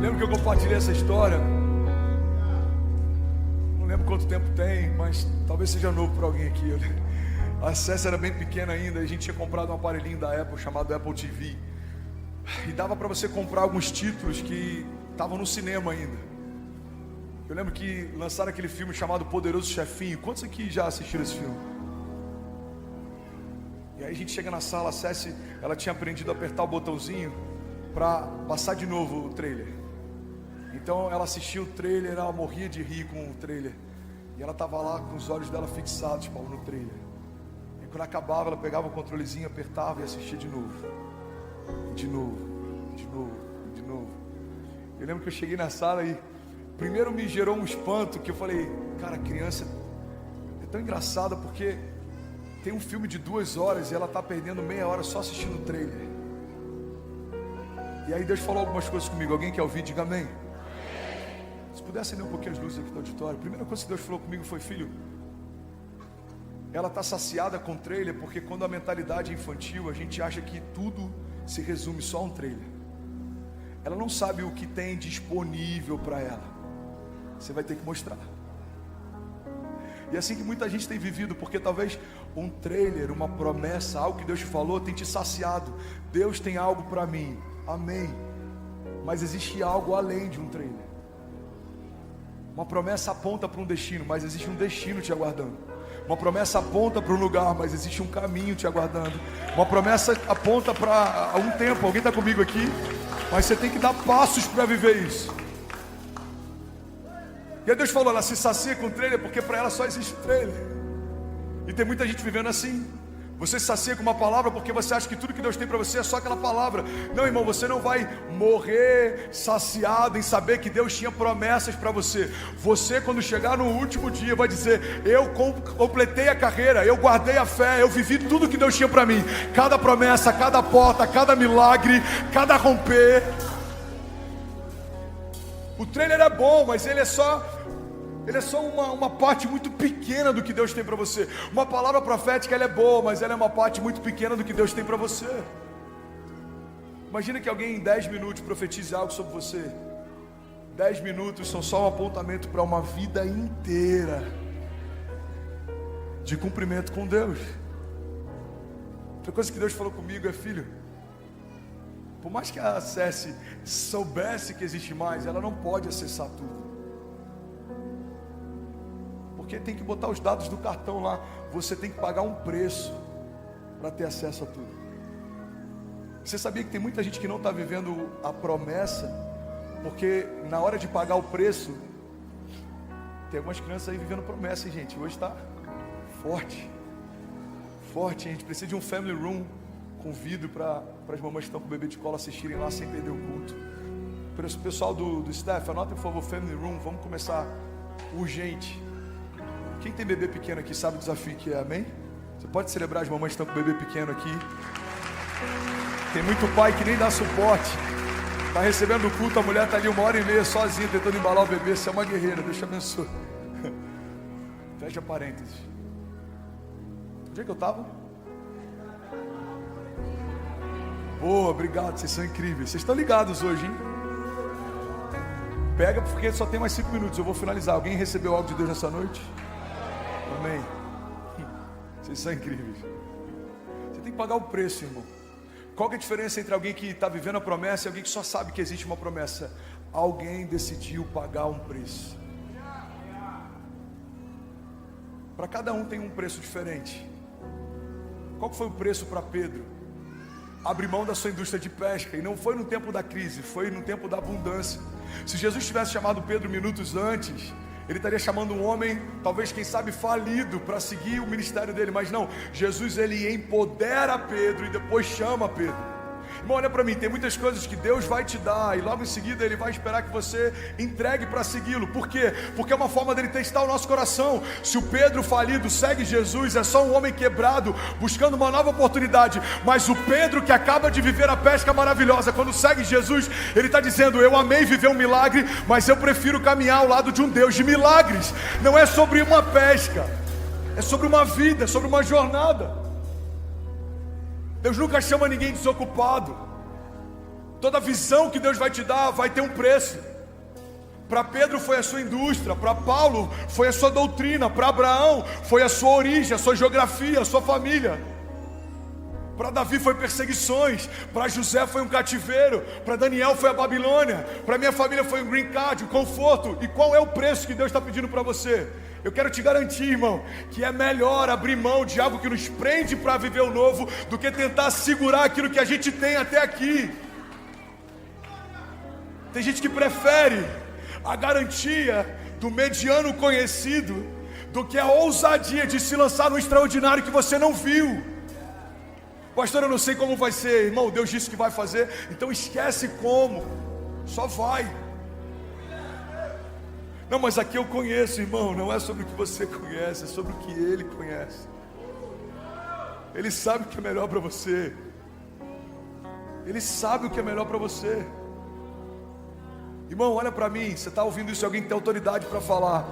Lembro que eu compartilhei essa história. Não lembro quanto tempo tem, mas talvez seja novo para alguém aqui. A acesso era bem pequena ainda. A gente tinha comprado um aparelhinho da Apple chamado Apple TV. E dava para você comprar alguns títulos que estavam no cinema ainda. Eu lembro que lançaram aquele filme chamado Poderoso Chefinho. Quantos aqui já assistiram esse filme? E aí a gente chega na sala, a Cessi, ela tinha aprendido a apertar o botãozinho para passar de novo o trailer. Então ela assistia o trailer, ela morria de rir com o trailer. E ela estava lá com os olhos dela fixados, Paulo, no trailer. E quando acabava, ela pegava o controlezinho, apertava e assistia de novo. De novo, de novo, de novo. Eu lembro que eu cheguei na sala e primeiro me gerou um espanto, que eu falei, cara, a criança é tão engraçada porque tem um filme de 2 horas e ela está perdendo meia hora só assistindo o trailer. E aí Deus falou algumas coisas comigo. Alguém quer ouvir? Diga amém. Se puder acender um pouquinho as luzes aqui do auditório. A primeira coisa que Deus falou comigo foi: filho, ela está saciada com trailer porque quando a mentalidade é infantil, a gente acha que tudo se resume só a um trailer. Ela não sabe o que tem disponível para ela. Você vai ter que mostrar. E é assim que muita gente tem vivido, porque talvez um trailer, uma promessa, algo que Deus te falou, tem te saciado. Deus tem algo para mim, amém. Mas existe algo além de um trailer. Uma promessa aponta para um destino, mas existe um destino te aguardando. Uma promessa aponta para um lugar, mas existe um caminho te aguardando. Uma promessa aponta para um tempo. Alguém está comigo aqui? Mas você tem que dar passos para viver isso. E aí Deus falou, ela se sacia com trailer porque para ela só existe trailer. E tem muita gente vivendo assim. Você se sacia com uma palavra porque você acha que tudo que Deus tem para você é só aquela palavra. Não, irmão, você não vai morrer saciado em saber que Deus tinha promessas para você. Você, quando chegar no último dia, vai dizer: eu completei a carreira, eu guardei a fé, eu vivi tudo que Deus tinha para mim. Cada promessa, cada porta, cada milagre, cada romper. O trailer é bom, mas ele é só uma parte muito pequena do que Deus tem para você. Uma palavra profética, ela é boa, mas ela é uma parte muito pequena do que Deus tem para você. Imagina que alguém em 10 minutos profetize algo sobre você. 10 minutos são só um apontamento para uma vida inteira de cumprimento com Deus. Outra coisa que Deus falou comigo é: filho, por mais que a Cessi soubesse que existe mais, ela não pode acessar tudo. Porque tem que botar os dados do cartão lá. Você tem que pagar um preço para ter acesso a tudo. Você sabia que tem muita gente que não está vivendo a promessa, porque na hora de pagar o preço, tem algumas crianças aí vivendo promessa, hein, gente? Hoje está forte. Forte, a gente precisa de um family room com vidro para as mamães que estão com o bebê de colo assistirem lá sem perder o culto. Pessoal do staff, anotem por favor, family room. Vamos começar urgente. Quem tem bebê pequeno aqui sabe o desafio que é, amém? Você pode celebrar as mamães que estão com bebê pequeno aqui. Tem muito pai que nem dá suporte. Está recebendo o culto, a mulher está ali 1h30 sozinha tentando embalar o bebê. Você é uma guerreira, Deus te abençoe. Fecha parênteses. Onde é que eu estava? Boa, obrigado, vocês são incríveis. Vocês estão ligados hoje, hein? Pega porque só tem mais 5 minutos, eu vou finalizar. Alguém recebeu algo de Deus nessa noite? Amém. Vocês são incríveis. Você tem que pagar o preço, irmão. Qual que é a diferença entre alguém que está vivendo a promessa e alguém que só sabe que existe uma promessa? Alguém decidiu pagar um preço. Para cada um tem um preço diferente. Qual que foi o preço para Pedro? Abrir mão da sua indústria de pesca. E não foi no tempo da crise, foi no tempo da abundância. Se Jesus tivesse chamado Pedro minutos antes, ele estaria chamando um homem, talvez, quem sabe, falido, para seguir o ministério dele. Mas não, Jesus, ele empodera Pedro e depois chama Pedro. Irmão, olha para mim, tem muitas coisas que Deus vai te dar e logo em seguida Ele vai esperar que você entregue para segui-lo. Por quê? Porque é uma forma dele testar o nosso coração. Se o Pedro falido segue Jesus, é só um homem quebrado, buscando uma nova oportunidade. Mas o Pedro que acaba de viver a pesca maravilhosa, quando segue Jesus, ele está dizendo: eu amei viver um milagre, mas eu prefiro caminhar ao lado de um Deus de milagres. Não é sobre uma pesca, é sobre uma vida, é sobre uma jornada. Deus nunca chama ninguém desocupado. Toda visão que Deus vai te dar vai ter um preço. Para Pedro foi a sua indústria, para Paulo foi a sua doutrina, para Abraão foi a sua origem, a sua geografia, a sua família. Para Davi foi perseguições, para José foi um cativeiro, para Daniel foi a Babilônia, para minha família foi um green card, um conforto. E qual é o preço que Deus está pedindo para você? Eu quero te garantir, irmão, que é melhor abrir mão de algo que nos prende para viver o novo do que tentar segurar aquilo que a gente tem até aqui. Tem gente que prefere a garantia do mediano conhecido do que a ousadia de se lançar no extraordinário que você não viu. Pastor, eu não sei como vai ser. Irmão, Deus disse que vai fazer, então esquece como, só vai. Não, mas aqui eu conheço, irmão. Não é sobre o que você conhece, é sobre o que Ele conhece. Ele sabe o que é melhor para você. Ele sabe o que é melhor para você. Irmão, olha para mim. Você está ouvindo isso? Alguém que tem autoridade para falar.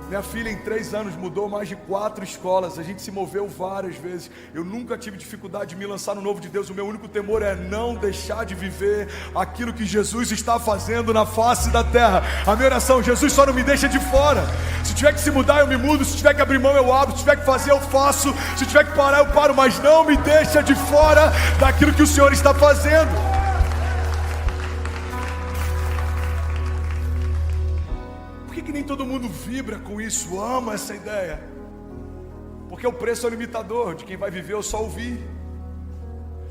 Minha filha em 3 anos mudou mais de 4 escolas. A gente se moveu várias vezes. Eu nunca tive dificuldade de me lançar no novo de Deus. O meu único temor é não deixar de viver aquilo que Jesus está fazendo na face da terra. A minha oração: Jesus, só não me deixa de fora. Se tiver que se mudar, eu me mudo. Se tiver que abrir mão, eu abro. Se tiver que fazer, eu faço. Se tiver que parar, eu paro. Mas não me deixa de fora daquilo que o Senhor está fazendo. Por que nem todo mundo vibra com isso, ama essa ideia? Porque o preço é o limitador de quem vai viver ou só ouvir.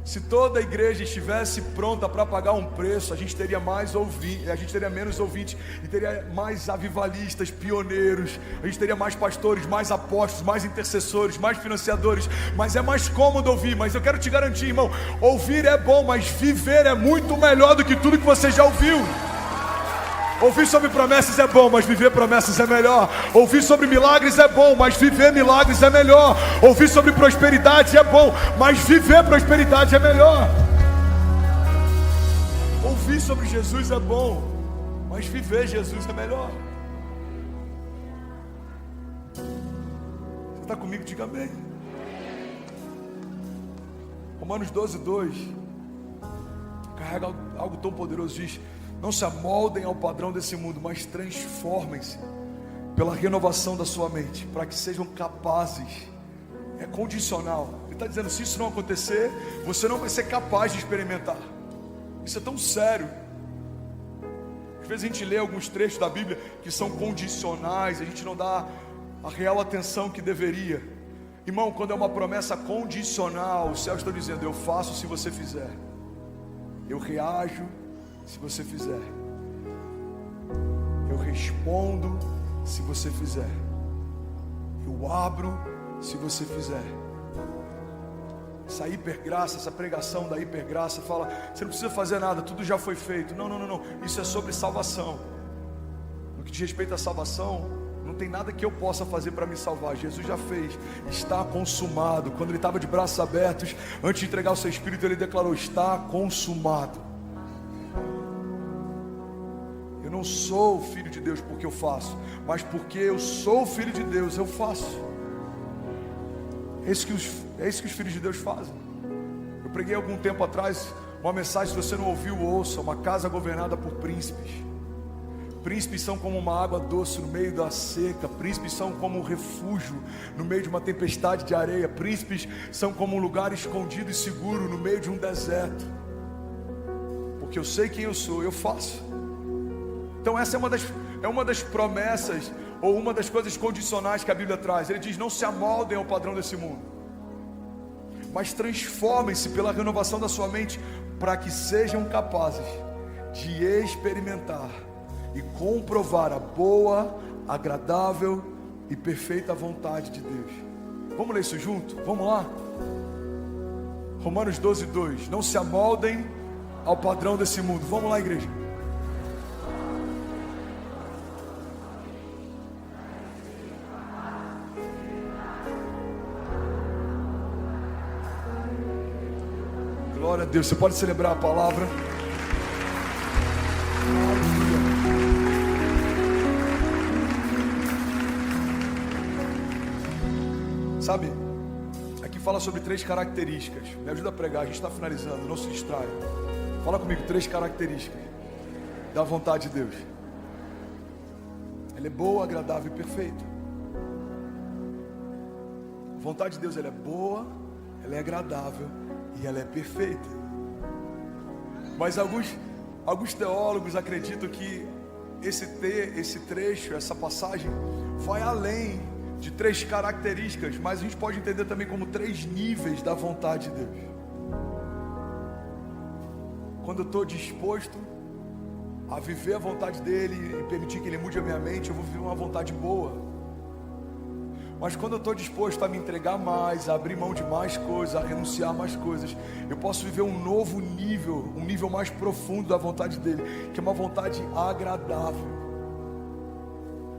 Se toda a igreja estivesse pronta para pagar um preço, a gente teria mais ouvintes, a gente teria menos ouvintes e teria mais avivalistas, pioneiros, a gente teria mais pastores, mais apóstolos, mais intercessores, mais financiadores. Mas é mais cômodo ouvir. Mas eu quero te garantir, irmão, ouvir é bom, mas viver é muito melhor do que tudo que você já ouviu. Ouvir sobre promessas é bom, mas viver promessas é melhor. Ouvir sobre milagres é bom, mas viver milagres é melhor. Ouvir sobre prosperidade é bom, mas viver prosperidade é melhor. Ouvir sobre Jesus é bom, mas viver Jesus é melhor. Você está comigo? Diga amém. Romanos 12:2 carrega algo tão poderoso. Diz: não se amoldem ao padrão desse mundo, mas transformem-se pela renovação da sua mente, para que sejam capazes. É condicional. Ele está dizendo: se isso não acontecer, você não vai ser capaz de experimentar. Isso é tão sério. Às vezes a gente lê alguns trechos da Bíblia que são condicionais, a gente não dá a real atenção que deveria. Irmão, quando é uma promessa condicional, o céu está dizendo: eu faço se você fizer, eu reajo se você fizer, eu respondo se você fizer, eu abro se você fizer. Essa hipergraça, essa pregação da hipergraça fala: você não precisa fazer nada, tudo já foi feito. Não, isso é sobre salvação. No que diz respeito à salvação, não tem nada que eu possa fazer para me salvar. Jesus já fez, está consumado. Quando ele estava de braços abertos, antes de entregar o seu espírito, ele declarou: está consumado. Eu não sou filho de Deus porque eu faço, mas porque eu sou filho de Deus, eu faço. É isso que os filhos de Deus fazem. Eu preguei algum tempo atrás uma mensagem, se você não ouviu, ouça: uma casa governada por príncipes. Príncipes são como uma água doce no meio da seca. Príncipes são como um refúgio no meio de uma tempestade de areia. Príncipes são como um lugar escondido e seguro no meio de um deserto. Porque eu sei quem eu sou, eu faço. Então essa é uma das promessas, ou uma das coisas condicionais que a Bíblia traz. Ele diz: não se amoldem ao padrão desse mundo, mas transformem-se pela renovação da sua mente, para que sejam capazes de experimentar e comprovar a boa, agradável e perfeita vontade de Deus. Vamos ler isso junto? Vamos lá? Romanos 12:2. Não se amoldem ao padrão desse mundo. Vamos lá, igreja. Glória a Deus. Você pode celebrar a palavra. Sabe, aqui fala sobre 3 características. Me ajuda a pregar, a gente está finalizando, não se distraia. Fala comigo, 3 características da vontade de Deus. Ela é boa, agradável e perfeita. A vontade de Deus, ela é boa, ela é agradável e ela é perfeita. Mas alguns teólogos acreditam que esse trecho, essa passagem, vai além de 3 características, mas a gente pode entender também como 3 níveis da vontade de Deus. Quando eu estou disposto a viver a vontade dele e permitir que ele mude a minha mente, eu vou viver uma vontade boa. Mas quando eu estou disposto a me entregar mais, a abrir mão de mais coisas, a renunciar a mais coisas, eu posso viver um novo nível, um nível mais profundo da vontade dele, que é uma vontade agradável.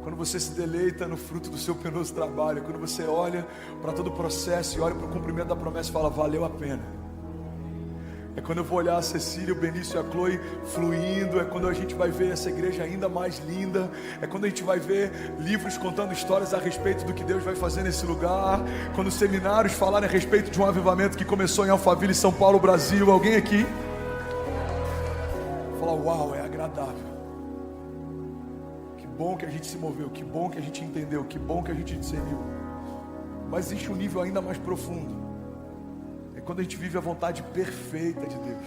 Quando você se deleita no fruto do seu penoso trabalho, quando você olha para todo o processo e olha para o cumprimento da promessa e fala, valeu a pena. É quando eu vou olhar a Cecília, o Benício e a Chloe fluindo. É quando a gente vai ver essa igreja ainda mais linda. É quando a gente vai ver livros contando histórias a respeito do que Deus vai fazer nesse lugar. Quando os seminários falarem a respeito de um avivamento que começou em Alphaville, São Paulo, Brasil. Alguém aqui? Fala, uau, é agradável. Que bom que a gente se moveu, que bom que a gente entendeu, que bom que a gente discerniu. Mas existe um nível ainda mais profundo. Quando a gente vive a vontade perfeita de Deus.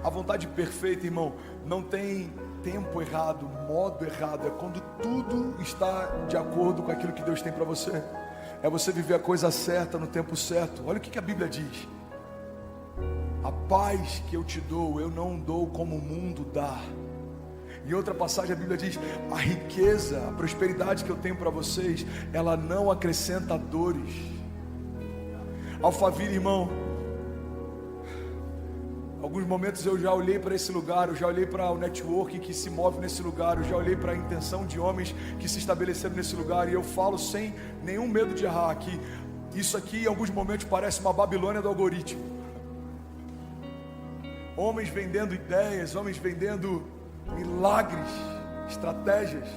A vontade perfeita, irmão, não tem tempo errado, modo errado. É quando tudo está de acordo com aquilo que Deus tem para você. É você viver a coisa certa no tempo certo. Olha o que a Bíblia diz. A paz que eu te dou, eu não dou como o mundo dá. Em outra passagem a Bíblia diz, a riqueza, a prosperidade que eu tenho para vocês, ela não acrescenta dores. Alphaville, irmão, alguns momentos eu já olhei para esse lugar, eu já olhei para o networking que se move nesse lugar, eu já olhei para a intenção de homens que se estabeleceram nesse lugar, e eu falo sem nenhum medo de errar aqui, isso aqui em alguns momentos parece uma Babilônia do algoritmo. Homens vendendo ideias, homens vendendo milagres, estratégias.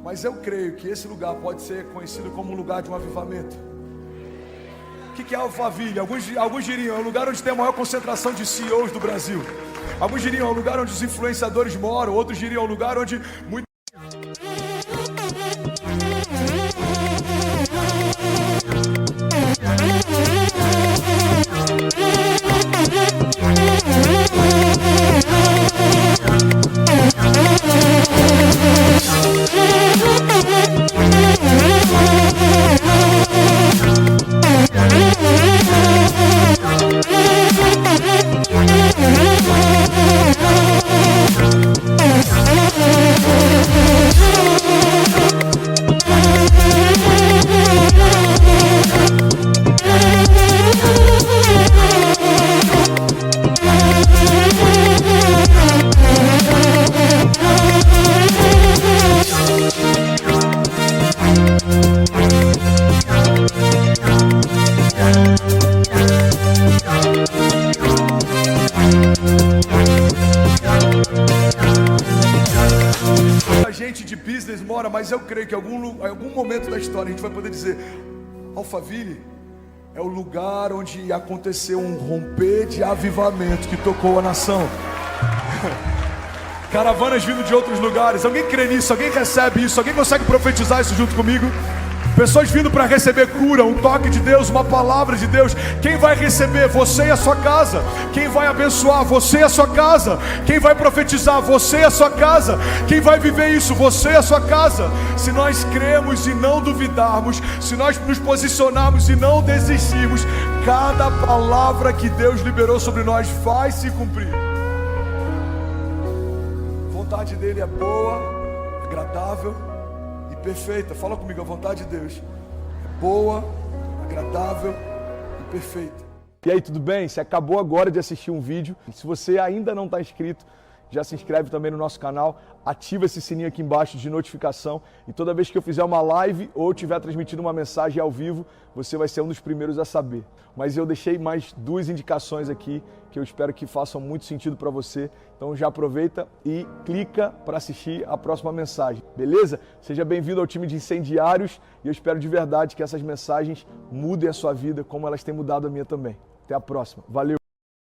Mas eu creio que esse lugar pode ser conhecido como um lugar de um avivamento. O que é Alphaville? Alguns diriam, é o lugar onde tem a maior concentração de CEOs do Brasil. Alguns diriam, é o lugar onde os influenciadores moram. Outros diriam, é o lugar onde muitos... Mas eu creio que em algum momento da história a gente vai poder dizer, Alphaville é o lugar onde aconteceu um romper de avivamento que tocou a nação. Caravanas vindo de outros lugares. Alguém crê nisso? Alguém recebe isso? Alguém consegue profetizar isso junto comigo? Pessoas vindo para receber cura, um toque de Deus, uma palavra de Deus. Quem vai receber? Você e a sua casa. Quem vai abençoar? Você e a sua casa. Quem vai profetizar? Você e a sua casa. Quem vai viver isso? Você e a sua casa. Se nós cremos e não duvidarmos, se nós nos posicionarmos e não desistirmos, cada palavra que Deus liberou sobre nós vai se cumprir. A vontade dele é boa, agradável, perfeita. Fala comigo, a vontade de Deus é boa, agradável e perfeita. E aí, tudo bem? Você acabou agora de assistir um vídeo. Se você ainda não está inscrito, já se inscreve também no nosso canal, ativa esse sininho aqui embaixo de notificação e toda vez que eu fizer uma live ou estiver transmitindo uma mensagem ao vivo, você vai ser um dos primeiros a saber. Mas eu deixei mais 2 indicações aqui que eu espero que façam muito sentido para você. Então já aproveita e clica para assistir a próxima mensagem, beleza? Seja bem-vindo ao time de incendiários e eu espero de verdade que essas mensagens mudem a sua vida como elas têm mudado a minha também. Até a próxima. Valeu!